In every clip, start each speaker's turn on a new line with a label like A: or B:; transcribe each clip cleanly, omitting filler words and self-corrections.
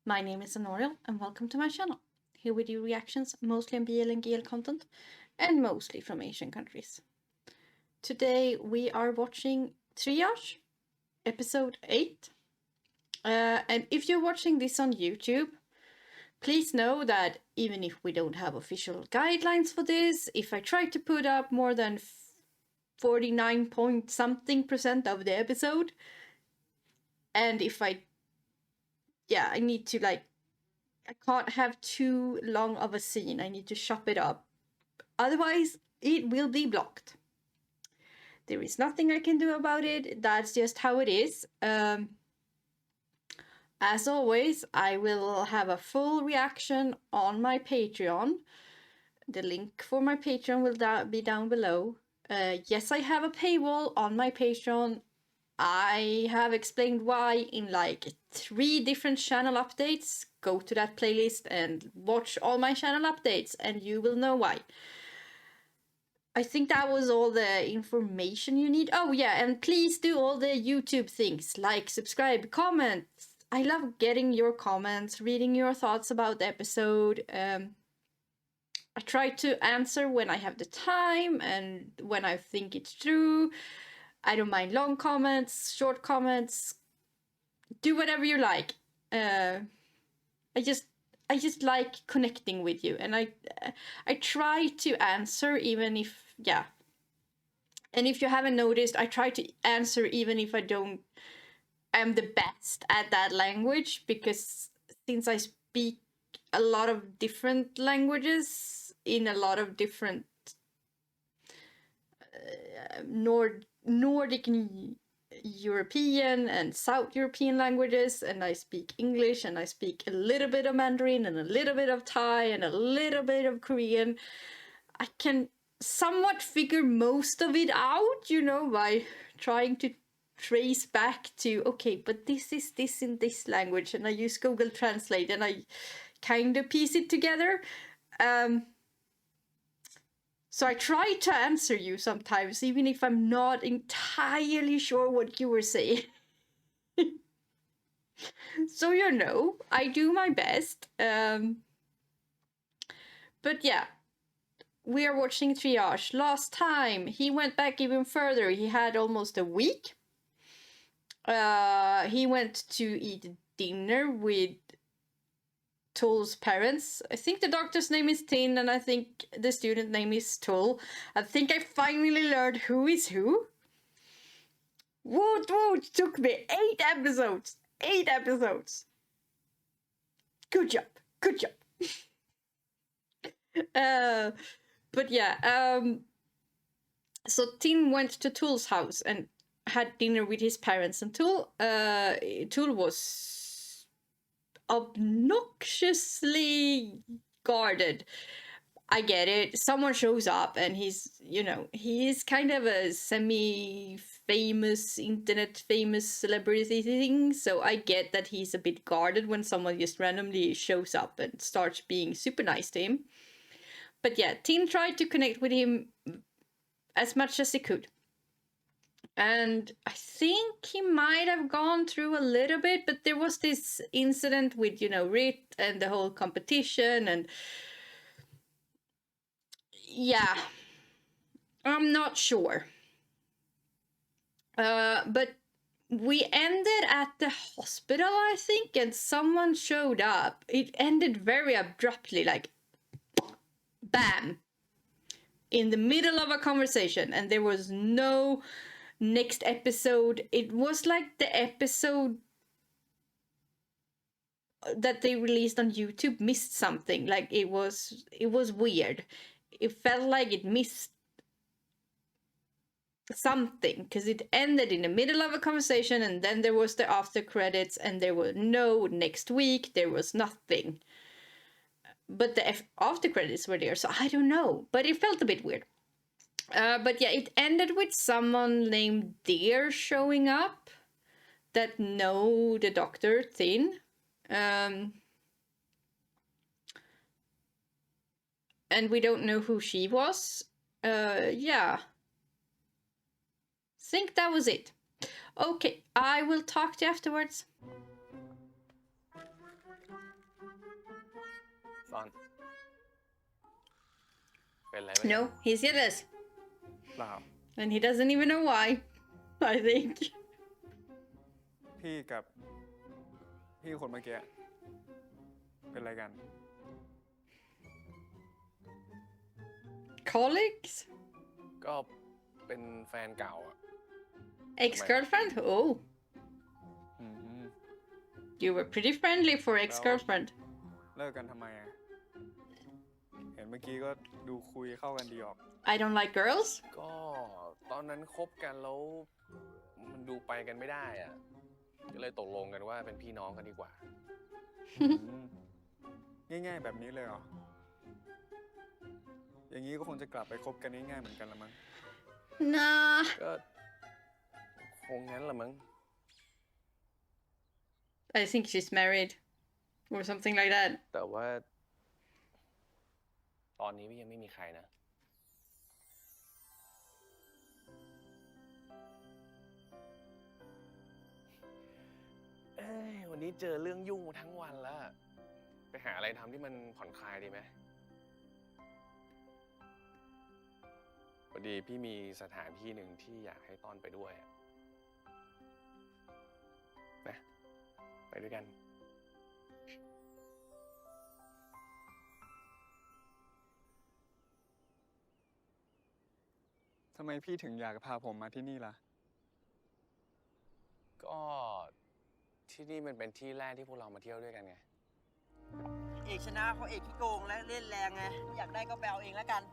A: My name is Honoriel and welcome to my channel. Here we do reactions mostly on BL and GL content and mostly from Asian countries. Today we are watching Triage, episode 8. And if you're watching this on YouTube, please know that even if we don't have official guidelines for this, if I try to put up more than 49 point something% of the episode, and if I need to I can't have too long of a scene. I need to chop it up. Otherwise, it will be blocked. There is nothing I can do about it. That's just how it is. As always, I will have a full reaction on my Patreon. The link for my Patreon will be down below. Yes, I have a paywall on my Patreon. I have explained why in like 3 different channel updates. Go to that playlist and watch all my channel updates and you will know why. I think that was all the information you need. Oh yeah, and please do all the YouTube things, like, subscribe, comment. I love getting your comments, reading your thoughts about the episode. I try to answer when I have the time and when I think it's true. I don't mind long comments, short comments. Do whatever you like. I just like connecting with you, and I try to answer even if And if you haven't noticed, I try to answer even if I'm the best at that language, because since I speak a lot of different languages in a lot of different Nordic European and South European languages, and I speak English, and I speak a little bit of Mandarin and a little bit of Thai and a little bit of Korean. I can somewhat figure most of it out, by trying to trace back to, okay, but this is this in this language, and I use Google Translate and I kind of piece it together. So I try to answer you sometimes, even if I'm not entirely sure what you were saying. So I do my best. But yeah, we are watching Triage. Last time, he went back even further. He had almost a week. He went to eat dinner with Tull's parents. I think the doctor's name is Tin, and I think the student name is Tull. I think I finally learned who is who. Woot woot! Took me 8 episodes! 8 episodes! Good job! Good job! But yeah, so Tin went to Tull's house and had dinner with his parents, and Tull was obnoxiously guarded. I get it. Someone shows up and he's kind of a semi-famous, internet-famous celebrity thing, so I get that he's a bit guarded when someone just randomly shows up and starts being super nice to him. But yeah, Tin tried to connect with him as much as he could. And I think he might have gone through a little bit, but there was this incident with, Rit and the whole competition, and yeah, I'm not sure. But we ended at the hospital, I think, and someone showed up. It ended very abruptly, like, bam, in the middle of a conversation, and there was no next episode. It was like the episode that they released on YouTube missed something. Like, it was weird. It felt like it missed something, because it ended in the middle of a conversation, and then there was the after credits, and there was no next week. There was nothing, but the after credits were there, so I don't know, but it felt a bit weird. But yeah, it ended with someone named Deer showing up that know the doctor Thin. And we don't know who she was. Yeah. Think that was it. Okay, I will talk to you afterwards.
B: ซ่อนเป็นไรไหม
A: No, he's jealous.
C: เปล่า
A: And he doesn't even know why, I think.
C: พี่กับพี่คนเมื่อกี้เป็นอะไรกัน
A: Colleagues?
B: ก็เป็นแฟนเก่าอะ
A: Ex-girlfriend? Oh,
C: อืม
A: you were pretty friendly for ex-girlfriend.
C: เลิกกันทำไมอ่ะ เห็นเมื่อกี้ก็ดูคุยเข้ากันดีออก
A: I don't like girls.
B: ก็ตอนนั้นคบกันแล้วมันดูไปกันไม่ได้อะก็เลยตกลงกันว่าเป็นพี่น้องกันดีกว่า
C: ง่ายๆแบบนี้เลยเหรอ อย่างนี้ก็คงจะกลับไปคบกันง่ายๆเหมือนกันละมั้ง
A: Nah.
B: ก็คงงั้นละมั้ง
A: I think she's married. Or something like that.
B: แต่ว่า ตอนนี้พี่ยังไม่มีใครนะ วันนี้เจอเรื่องยุ่งมาทั้งวันแล้ว ไปหาอะไรทำที่มันผ่อนคลายดีไหมพอดีพี่มีสถานที่หนึ่งที่อยากให้ต้อนไปด้วยนะไปด้วยกัน
C: ทำไมพี่ถึงอยากพาผมมาที่นี่ล่ะ
B: ก็ที่นี่มันเป็นที่แรกที่พวกเรามาเที่ยวด้วยกันไง
D: เอกชนะเพราะเอกขี้โกงและเล่นแรงไงอยากได้ก็ไปเอาเองแล้วกัน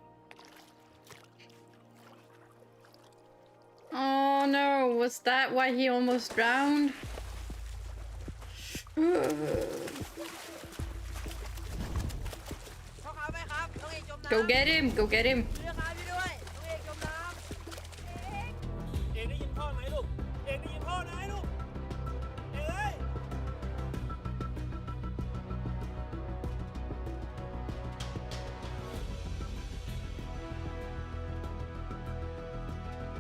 A: Oh no, was that why he almost drowned?
D: พ่อครับแม่ครับน้องเอกจมน้ำ
A: Go get him, go get him.
D: เรือครับพี่ด้วยน้องเอกจมน้ำ
E: เอกได้ยินพ่อไหมลูก เอกได้ยินพ่อไหมลูก เอกเอ้ย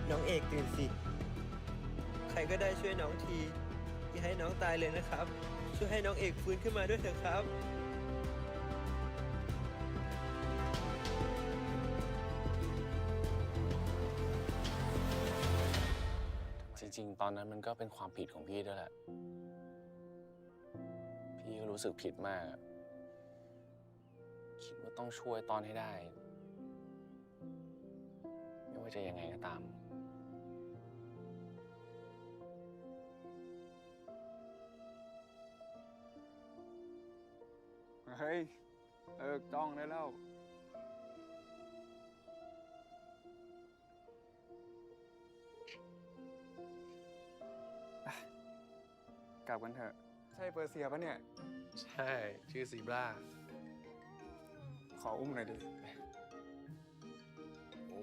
D: น้องเอกตื่นสิ ใครก็ได้ช่วยน้องทีอย่าให้น้องตายเลยนะครับ ช่วยให้น้องเอกฟื้นขึ้นมาด้วยเถอะครับ
B: จริงๆ ตอนนั้นมันก็เป็นความผิดของพี่ด้วยแหละ พี่ก็รู้สึกผิดมากอะคิดว่าต้องช่วยตอนให้ได้ ไม่ว่าจะยังไงก็ตาม
C: เฮ้ยเลิกจ้องได้แล้ว กลับกันเถอะ ใช่เปอร์เซียปะเนี่ย
B: ใช่ ชื่อซีบรา
C: ขออุ้มหน่อยดิ
B: โอ้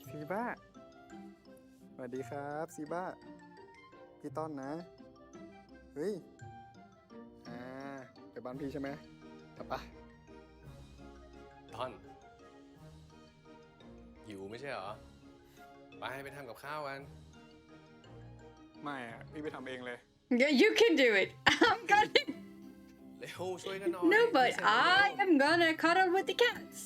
C: ซีบ้า สวัสดีครับซีบ้า พี่ต้นนะ เฮ้ย ไปบ้านพี่ใช่ไหมกลับปะ
B: ท่อนหิวไม่ใช่เหรอ ไปทำกับข้าวกัน
C: ไม่อะพี่ไปทำเองเลย
A: Yeah, you can do it. I'm gonna.
B: เร็วช่วยกันหน่อย
A: No, but
B: ไม่เสร็จแล้ว
A: I am gonna cuddle with the cats.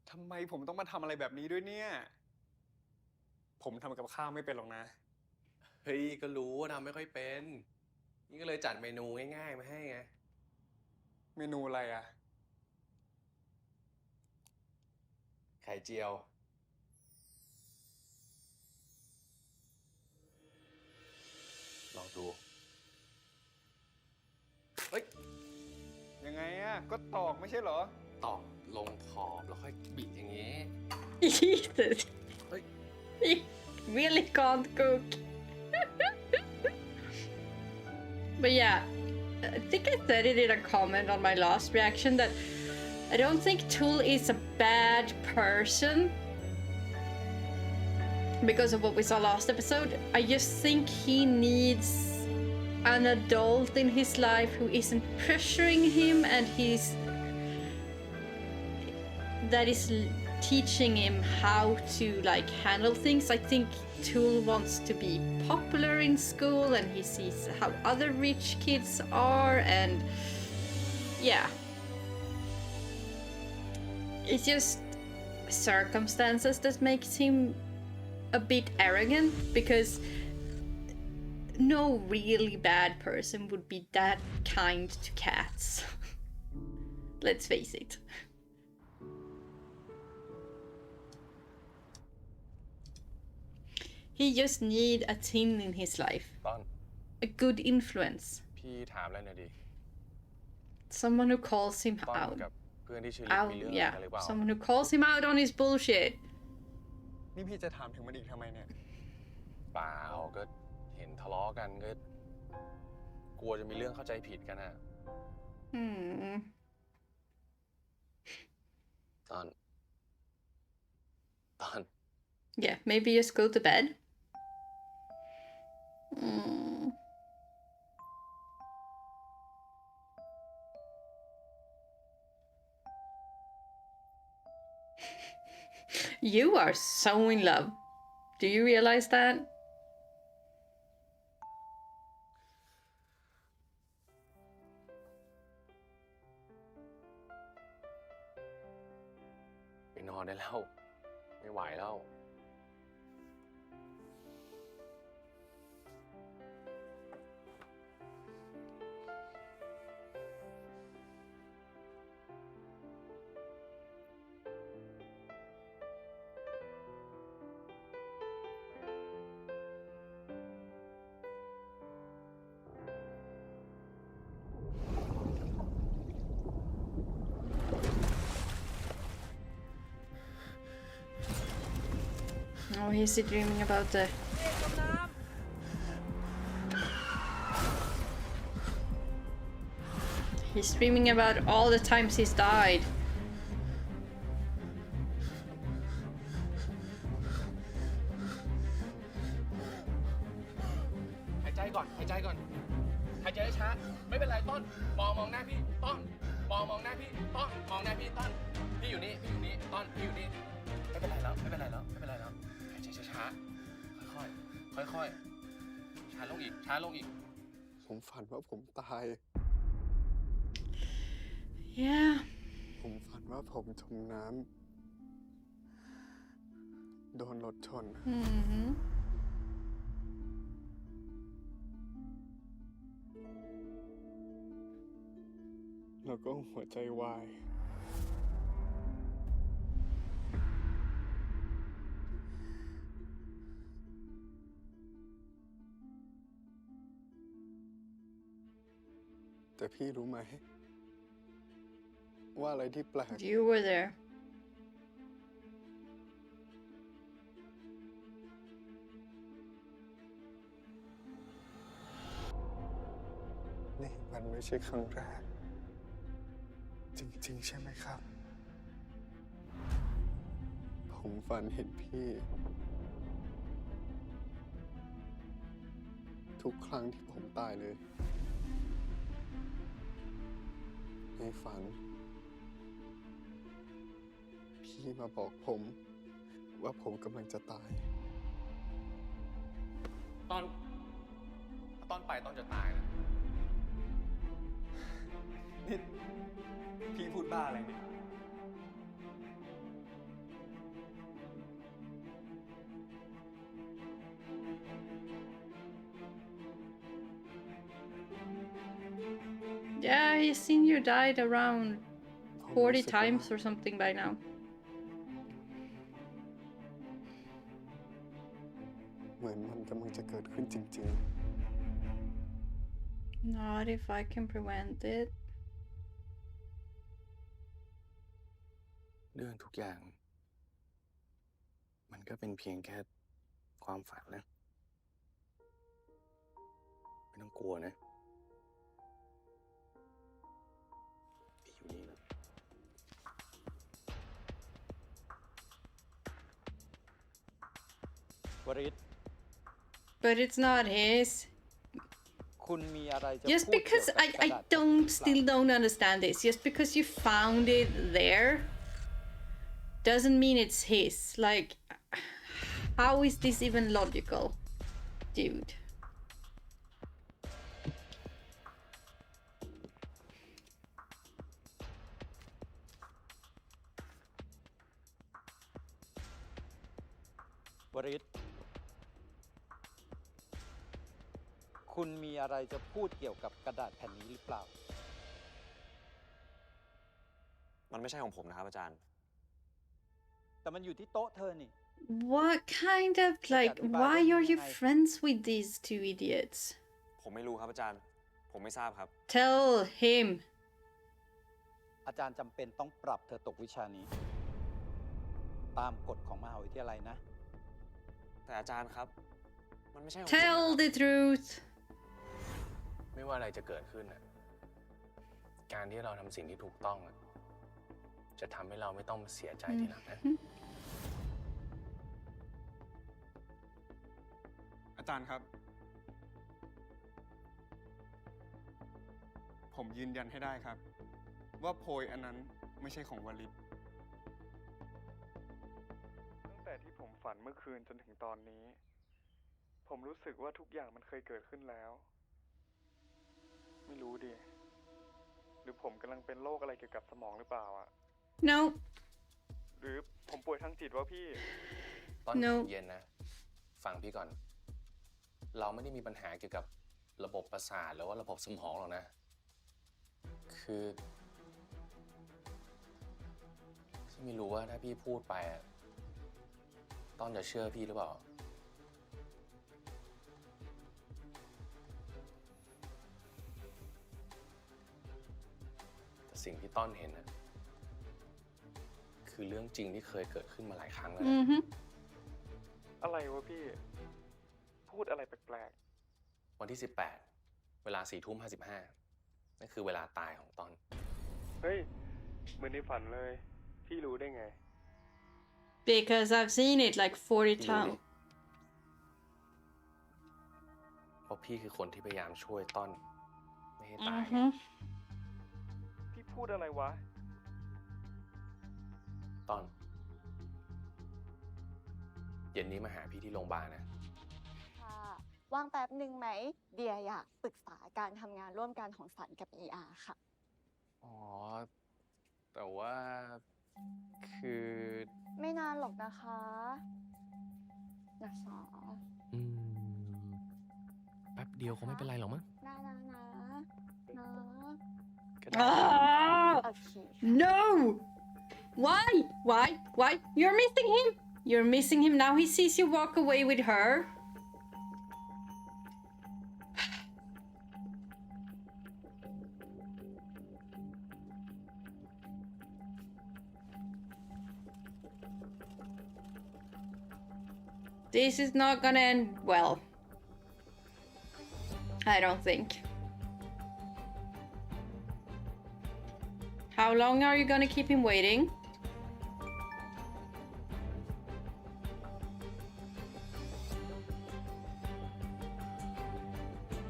C: ทำไมผมต้องมาทำอะไรแบบนี้ด้วยเนี่ย ผมทำกับข้าวไม่เป็นหรอกนะ
B: เฮ้ย ก็รู้ว่าทำไม่ค่อยเป็น นี่ก็เลยจัดเมนูง่ายๆมาให้ไง
C: เมนูอะไรอะ
B: ไข่เจียว ลองดู เฮ้ย
C: ยังไงอะก็ตอกไม่ใช่เหรอ
B: ตอกลงขอบแล้วค่อยบิดอย่างงี้
A: Jesus.
B: Oi.
A: You really can't cook. But yeah, I think I said it in a comment on my last reaction that I don't think Tull is a bad person because of what we saw last episode. I just think he needs an adult in his life who isn't pressuring him and that is teaching him how to like handle things. I think Tull wants to be popular in school, and he sees how other rich kids are, and yeah, it's just circumstances that makes him a bit arrogant, because no really bad person would be that kind to cats. Let's face it. He just need a teen in his life.
B: ต้อน
A: A good influence.
B: พี่ถามแล้วหน่อยดิ
A: Someone who calls him
B: ต้อน
A: out.
B: กับเพื่อนที่ชื่อลิฟ
A: Out,
B: มีเรื่องอะไร
A: yeah.
B: กันหรือเปล่า
A: Someone who calls him out on his bullshit.
C: นี่พี่จะถามถึงมันอีกทำไมเนี่ย
B: เปล่าก็เห็นทะเลาะกันก็กลัวจะมีเรื่องเข้าใจผิดกันอะ
A: Hmm.
B: ต้อน
A: Yeah, maybe just go to bed. Hmm. You are so in love. Do you realize that?
B: ไปนอนได้แล้ว ไม่ไหวแล้ว
A: Oh, he's dreaming about the... He's dreaming about all the times he's died.
B: หายใจก่อน หายใจก่อน หายใจช้าๆไม่เป็นไรต้น มองหน้าพี่ต้น มองหน้าพี่ต้น มองหน้าพี่ต้น พี่อยู่นี่ พี่อยู่นี่ต้น พี่อยู่นี่ ไม่เป็นไรแล้ว ไม่เป็นไรแล้ว ไม่เป็นไรแล้ว หายใจช้าๆค่อยๆ ค่อยๆ ช้าลงอีก ช้าลงอีก
C: ผมฝันว่าผมตาย
A: Yeah.
C: ผมฝันว่าผมจมน้ำโดนรถชน
A: Mm-hmm.
C: แล้วก็หัวใจวาย แต่พี่รู้ไหม ว่าอะไรที่แปลก
A: You were there.
C: นี่มันไม่ใช่ครั้งแรก จริงๆ ใช่ไหมครับ ผมฝันเห็นพี่ ทุกครั้งที่ผมตายเลย ในฝัน พี่มาบอกผมว่าผมกำลังจะตาย
B: ตอนไปตอนจะตายนะ
C: นี่พี่พูดบ้าอะไรเนี่ย
A: Yeah, he's seen you died around
C: ผมรู้
A: 40
C: สึกว่า
A: times or something by now.
C: เหมือนมันกำลังจะเกิดขึ้นจริง
A: Not if I can prevent it.
B: เรื่องทุกอย่าง มันก็เป็นเพียงแค่ความฝันนะ ไม่ต้องกลัวนะ พี่อยู่นี่นะ
D: วริศ
A: But it's not his.
D: คุณมีอะไรจะ
A: Just
D: พูดเกี่ยว
A: because
D: กับ
A: I
D: กระดาษ
A: don't
D: หรือเปล่า
A: still don't understand this. Just because you found it there doesn't mean it's his. Like, how is this even logical, dude?
F: วริศคุณมีอะไรจะพูดเกี่ยวกับกระดาษแผ่นนี้หรือเปล่า
G: มันไม่ใช่ของผมนะครับอาจารย์
F: แต่มันอยู่ที่โต๊ะเธอนี่
A: What kind of, like, why are you friends with these two idiots?
G: ผมไม่รู้ครับอาจารย์ ผมไม่ทราบครับ
A: Tell him.
F: อาจารย์จำเป็นต้องปรับเธอตกวิชานี้ ตามกฎของมหาวิทยาลัยนะ
G: แต่อาจารย์ครับ มันไม่ใช่ของผม
A: Tell
G: นะครับ
A: the truth.
B: ไม่ว่าอะไรจะเกิดขึ้นน่ะการที่เราทำสิ่งที่ถูกต้องอะจะทำให้เราไม่ต้องมาเสียใจทีหลังนะ
C: อาจารย์ครับ ผมยืนยันให้ได้ครับ ว่าโพยอันนั้นไม่ใช่ของวลิตตั้งแต่ที่ผมฝันเมื่อคืนจนถึงตอนนี้ ผมรู้สึกว่าทุกอย่างมันเคยเกิดขึ้นแล้ว ไม่รู้ดิ หรือผมกำลังเป็นโรคอะไรเกี่ยวกับสมองหรือเปล่าอ่ะ
A: No.
C: หรือผมป่วยทางจิตวะพี่
B: ตอน
A: No
B: เย็นนะ ฟังพี่ก่อน เราไม่ได้มีปัญหาเกี่ยวกับระบบประสาทหรือว่าระบบสมองหรอกนะ คือพี่ไม่รู้ว่าถ้าพี่พูดไปอะต้นจะเชื่อพี่หรือเปล่า แต่สิ่งที่ต้นเห็นนะคือเรื่องจริงที่เคยเกิดขึ้นมาหลายครั้งแล้วนะ
A: Mm-hmm.
C: อะไรวะพี่ พูดอะไรแปลก
B: วันที่ 18 เวลา 4:55 นั่นคือเวลาตายของต้น
C: ๆ เฮ้ย เหมือนในฝันเลย พี่รู้ได้ไง
A: Because I've seen it like 40
B: พี่รู้ดิ
A: times.
B: เพราะพี่คือคนที่พยายามช่วยต้นไม่ให้ตายไง
A: Mm-hmm.
C: พี่พูดอะไรวะ
B: ต้น เย็นนี้มาหาพี่ที่โรงพยาบาลนะ
H: ค่ะว่างแป๊บหนึ่งไหม เดียอยากปรึกษาการทำงานร่วมกันของสันกับ ER ค่ะ
B: อ๋อ แต่ว่าคือ
H: ไม่นานหรอกนะคะนะคะ
B: แป๊บเดียวคงไม่เป็นไรหรอกมั้ง
H: นะนะนะนะ
B: ก็ได้
A: Ah!
H: โอเค
A: No! Why? Why? You're missing him. You're missing him now. He sees you walk away with her. This is not gonna end well. I don't think. How long are you gonna keep him waiting?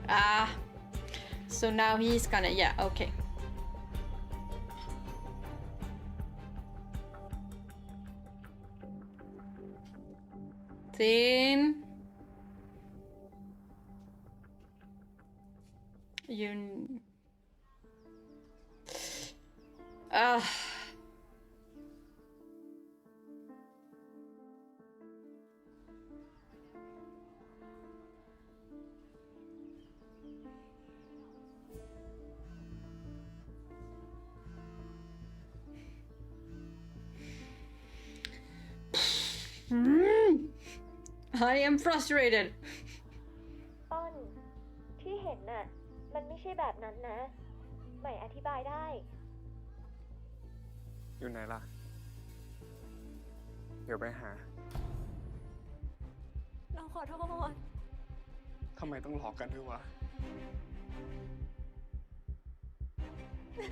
A: Ah, so now he's gonna, yeah, okay. Then you I am frustrated.
I: ต้นที่เห็นน่ะมันไม่ใช่แบบนั้นนะใหม่อธิบายได้
C: อยู่ไหนล่ะ เดี๋ยวไปหา
I: เราขอโทษ
C: ทำไมต้องหลอกกันด้วยวะ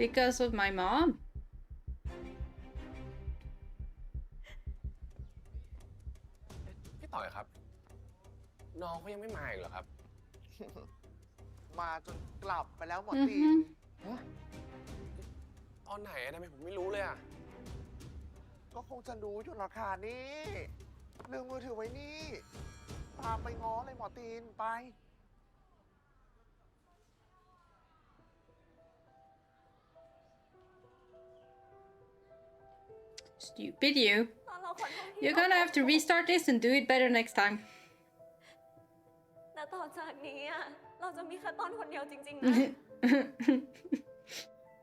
A: Because of my mom.
B: พี่ต่อยครับ น้องเขายังไม่มาอีกเหรอครับ
J: มาจนกลับไปแล้วหมดตี
A: Mhm.
B: ตอนไหนอะทำไมผมไม่รู้เลยอะ
J: ก็คงจะรู้อยู่ราคานี่ลืมมือถือไว้นี่ ตามไปง้อเลยหมอตีน ไป
A: Stupid you.
I: ตอนเราขอโทษที่
A: You're gonna have to restart this and do it better next time.
I: แต่ต่อจากนี้อ่ะ เราจะมีแค่ต้นคนเดียวจริงๆนะ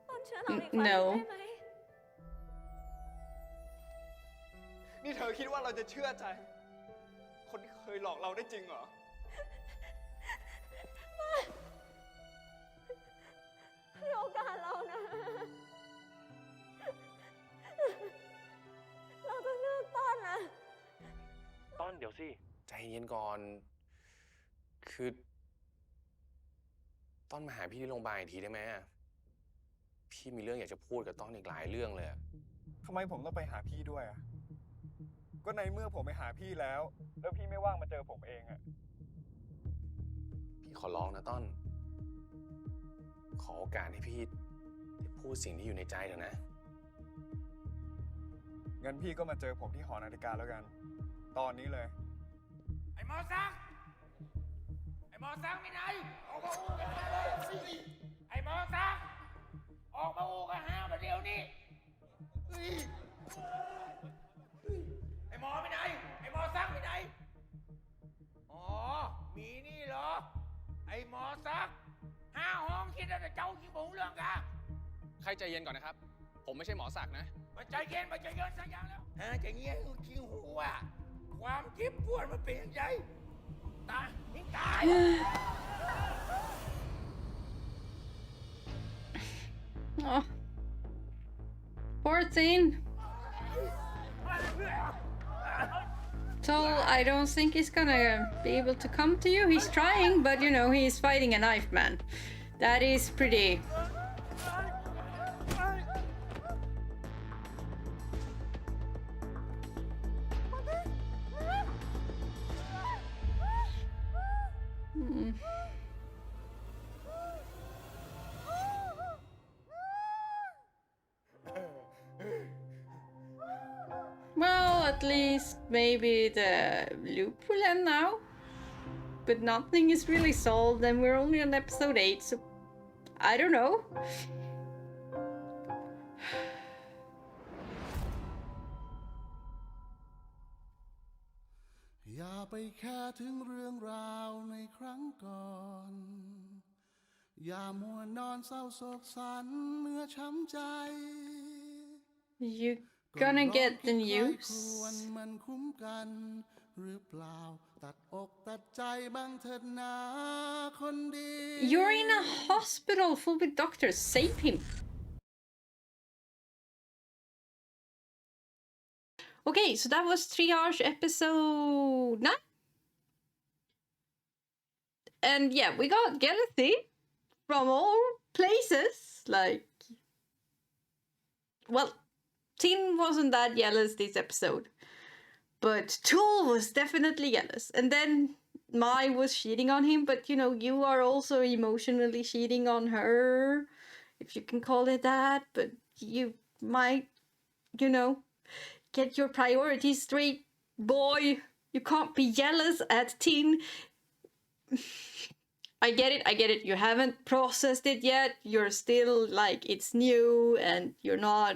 I: ต้นเชื่อเราอีกครั้ง
A: No.
I: ได้ไหม
G: นี่เธอคิดว่าเราจะเชื่อใจ คนที่เคยหลอกเราได้จริงเหรอ
I: ให้โอกาสเรานะ เราจะเลือกต้นนะ
B: ต้นเดี๋ยวสิ ใจเย็นก่อน คือ ต้นมาหาพี่ที่โรงพยาบาลอีกทีได้ไหมอะพี่มีเรื่องอยากจะพูดกับต้นอีกหลายเรื่องเลยอะ
C: ทำไมผมต้องไปหาพี่ด้วยอ่ะ ก็ในเมื่อผมไปหาพี่แล้ว แล้วพี่ไม่ว่างมาเจอผมเองอ่ะ
B: พี่ขอร้องนะต้น ขอโอกาสให้พี่ได้พูดสิ่งที่อยู่ในใจเถอะนะ
C: งั้นพี่ก็มาเจอผมที่หอนาฬิกาแล้วกัน ตอนนี้เลย
E: ไอ้หมอสังไอ้หมอสังไปไหน ออกมาอูกันมาเลยไอ้หมอสังออกมาอูกันหามาเดี๋ยวนี้ไอ้หมอไปไหน ไอ้หมอสังไปไหน อ๋อ มีนี่เหรอ ไอ้หมอสัง5 ห้องคิดว่าจะเจ้าขี้หมูเรื่องกะ
B: ใครใจเย็นก่อนนะครับ ผมไม่ใช่หมอศักดิ์นะ
E: มันใจเย็นสักอย่างแล้วใจเย็นคือขี้หูอ่ะ ความเจ็บปวดมันเป็นยังไงตายนี่ตาย
A: Oh. Poor thing. Tull, I don't think he's gonna be able to come to you. He's trying, but you know, he's fighting a knife man. That is pretty. Hmm. Well, at least maybe the loop will end now. But nothing is really solved, and we're only on episode 8, so I don't know.
K: อย่าไปแค่ถึงเรื่องราวในครั้งก่อน อย่ามัวนอนเศร้าโศกสันเมื่อช้ำใจ
A: You gonna get the
K: คว
A: news?
K: รมันคุ้มกันหรือเปล่าตัดอกตัดใจบ้างเถิดนาคนดี
A: You're in a hospital full with doctors. Save him. Okay, so that was Triage episode 9. And yeah, we got jealousy from all places. Like, well, Tin wasn't that jealous this episode, but Tull was definitely jealous. And then Mai was cheating on him, but you know, you are also emotionally cheating on her, if you can call it that. But you might, you know, get your priorities straight, boy. You can't be jealous at Tin. I get it. You haven't processed it yet. You're still like, it's new and you're not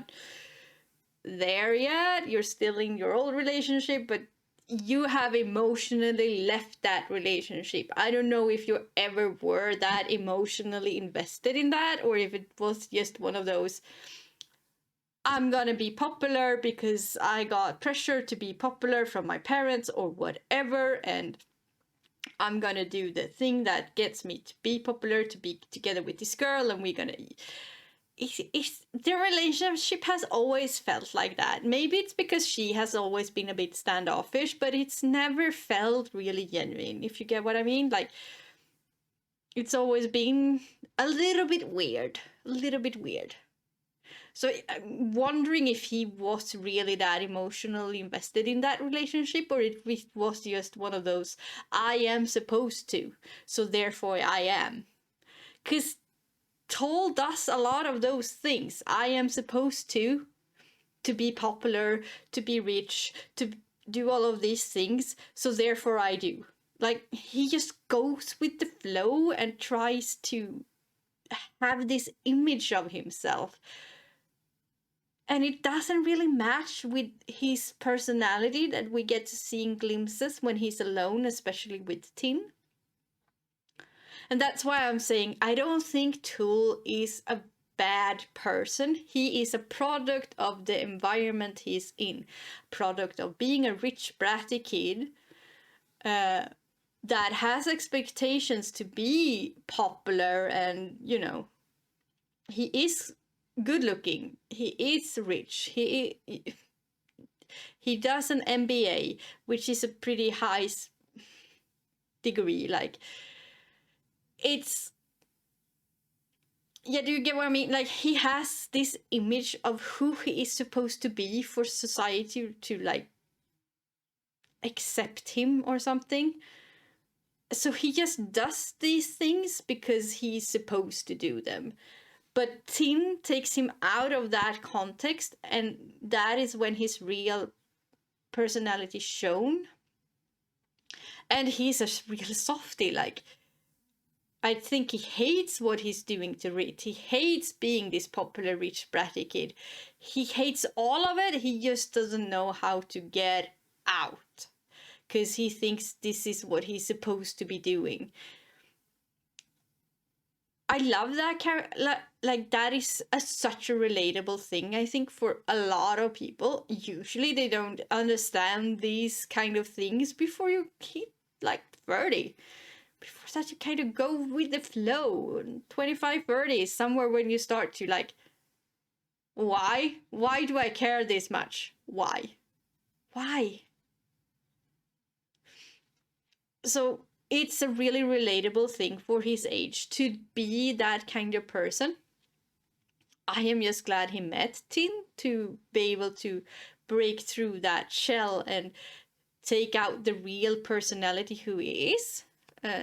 A: there yet. You're still in your old relationship, but you have emotionally left that relationship. I don't know if you ever were that emotionally invested in that, or if it was just one of those, I'm gonna be popular because I got pressure to be popular from my parents or whatever, and I'm gonna do the thing that gets me to be popular, to be together with this girl, and we're gonna... the relationship has always felt like that. Maybe it's because she has always been a bit standoffish, but it's never felt really genuine, if you get what I mean. Like, it's always been a little bit weird. So I'm wondering if he was really that emotionally invested in that relationship, or if it was just one of those, I am supposed to, so therefore I am. Because Tull does a lot of those things. I am supposed to, to be popular, to be rich, to do all of these things, so therefore I do. Like, he just goes with the flow and tries to have this image of himself. And it doesn't really match with his personality that we get to see in glimpses when he's alone, especially with Tin. And that's why I'm saying I don't think Tull is a bad person. He is a product of the environment he's in, product of being a rich bratty kid that has expectations to be popular, and you know, he is good looking, he is rich, he does an MBA, which is a pretty high degree. Like, it's, yeah, do you get what I mean? Like, he has this image of who he is supposed to be for society to, like, accept him or something. So he just does these things because he's supposed to do them. But Tin takes him out of that context, and that is when his real personality is shown. And he's a real softie. Like, I think he hates what he's doing to Rit. He hates being this popular rich bratty kid. He hates all of it. He just doesn't know how to get out, because he thinks this is what he's supposed to be doing. I love that character. Like, that is such a relatable thing, I think, for a lot of people. Usually they don't understand these kind of things before you hit like 30. Before that, you kind of go with the flow. 25, 30 is somewhere when you start to, like, why? Why do I care this much? Why? So it's a really relatable thing for his age to be that kind of person. I am just glad he met Tin to be able to break through that shell and take out the real personality who he is.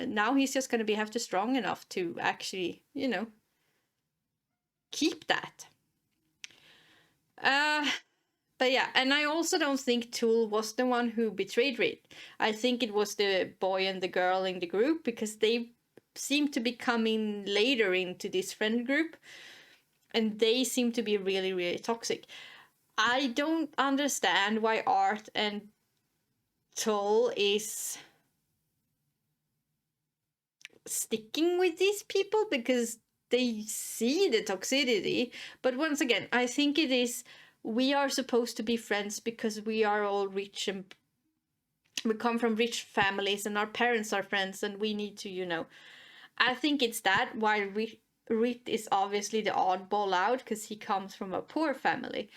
A: Now he's just going to have to strong enough to actually, you know, keep that. But yeah, and I also don't think Tull was the one who betrayed Rit. I think it was the boy and the girl in the group, because they seem to be coming later into this friend group, and they seem to be really, really toxic. I don't understand why Art and Tull is sticking with these people, because they see the toxicity. But once again, I think it is, we are supposed to be friends because we are all rich and we come from rich families and our parents are friends, and we need to, you know, I think it's that, while Rit is obviously the oddball out because he comes from a poor family.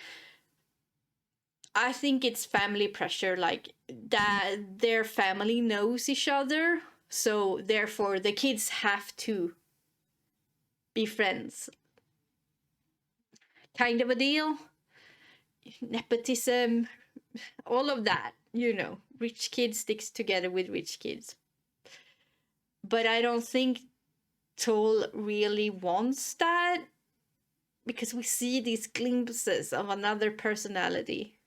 A: I think it's family pressure, like that their family knows each other, so therefore the kids have to be friends. Kind of a deal. Nepotism, all of that, you know, rich kids sticks together with rich kids. But I don't think Tull really wants that, because we see these glimpses of another personality.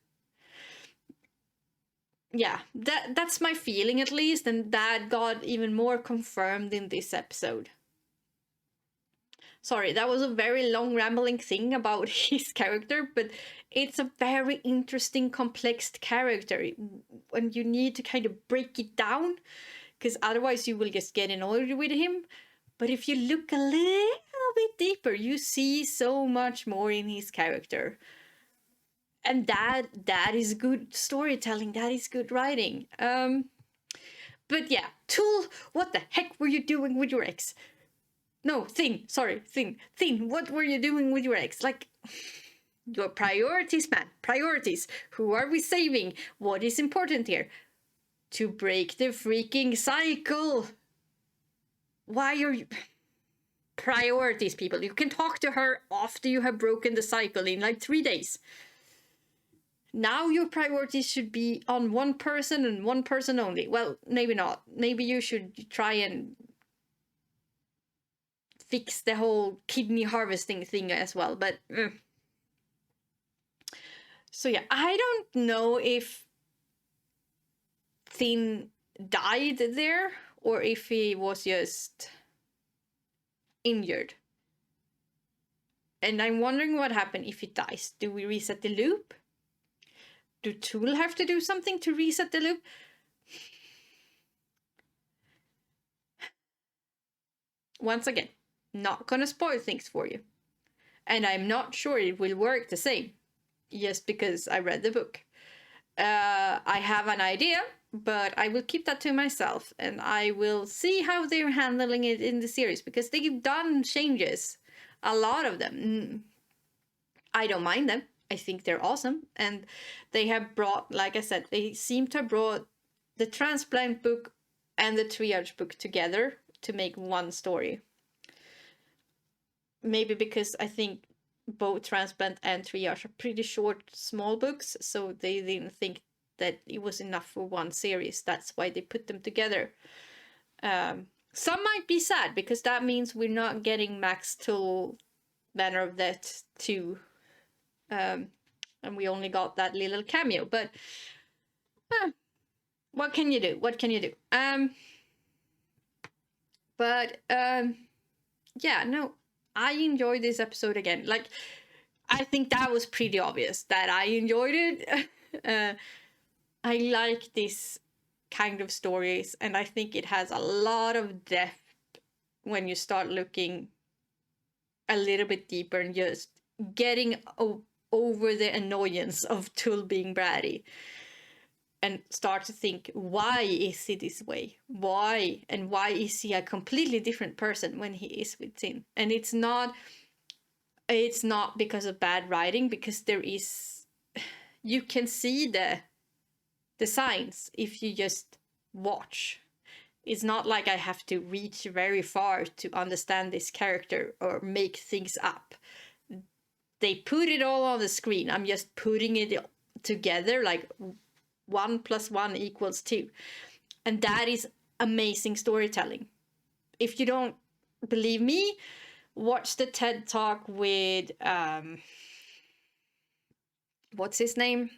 A: Yeah, that's my feeling, at least, and that got even more confirmed in this episode. Sorry, that was a very long rambling thing about his character, but it's a very interesting, complex character, and you need to kind of break it down, because otherwise you will just get annoyed with him. But if you look a little bit deeper, you see so much more in his character. And that is good storytelling, that is good writing. But yeah, Tull, what the heck were you doing with your ex? No, Thin, what were you doing with your ex? Like, your priorities, man, priorities. Who are we saving? What is important here? To break the freaking cycle. Why are you... Priorities, people. You can talk to her after you have broken the cycle in like 3 days. Now your priorities should be on one person and one person only. Well, maybe not. Maybe you should try and fix the whole kidney harvesting thing as well, but So yeah, I don't know if Thin died there or if he was just injured. And I'm wondering what happened if he dies. Do we reset the loop? Do Tull have to do something to reset the loop? Once again, not gonna spoil things for you. And I'm not sure it will work the same, just because I read the book. I have an idea, but I will keep that to myself, and I will see how they're handling it in the series, because they've done changes, a lot of them. I don't mind them. I think they're awesome, and they have brought, like I said, they seem to have brought the transplant book and the triage book together to make one story. Maybe because I think both transplant and triage are pretty short, small books, so they didn't think that it was enough for one series. That's why they put them together. Some might be sad, because that means we're not getting Max Tull Banner of Death 2. And we only got that little cameo, but what can you do? What can you do? Yeah, no, I enjoyed this episode again. Like, I think that was pretty obvious that I enjoyed it. I like this kind of stories, and I think it has a lot of depth when you start looking a little bit deeper and just getting over the annoyance of Tull being bratty, and start to think, why is he this way? Why? And why is he a completely different person when he is with Sin? And it's not because of bad writing, because there is, you can see the signs if you just watch. It's not like I have to reach very far to understand this character or make things up. They put it all on the screen. I'm just putting it together, like 1 + 1 = 2. And that is amazing storytelling. If you don't believe me, watch the TED Talk with, what's his name?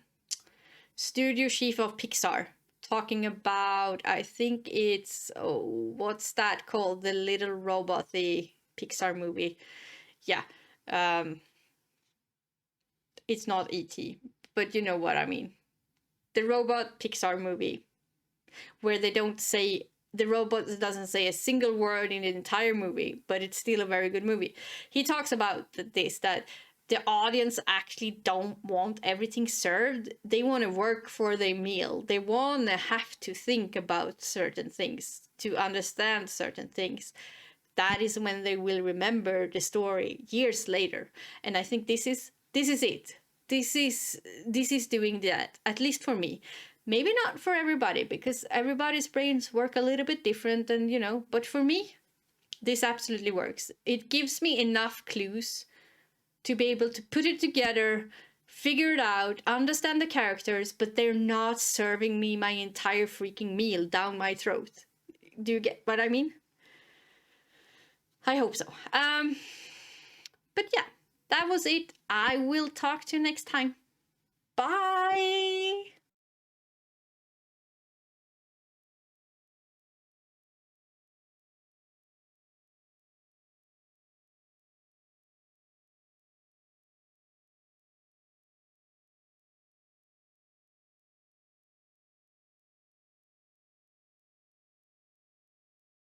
A: Studio chief of Pixar, talking about, I think it's, what's that called? The little robot-y Pixar movie. Yeah. It's not E.T., but you know what I mean. The robot Pixar movie, where they don't say, the robot doesn't say a single word in the entire movie, but it's still a very good movie. He talks about this, that the audience actually don't want everything served. They want to work for their meal. They want to have to think about certain things, to understand certain things. That is when they will remember the story years later. And I think this is it. This is doing that, at least for me. Maybe not for everybody, because everybody's brains work a little bit different, and but for me, this absolutely works. It gives me enough clues to be able to put it together, figure it out, understand the characters, but they're not serving me my entire freaking meal down my throat. Do you get what I mean? I hope so. But yeah, that was it. I will talk to you next time. Bye!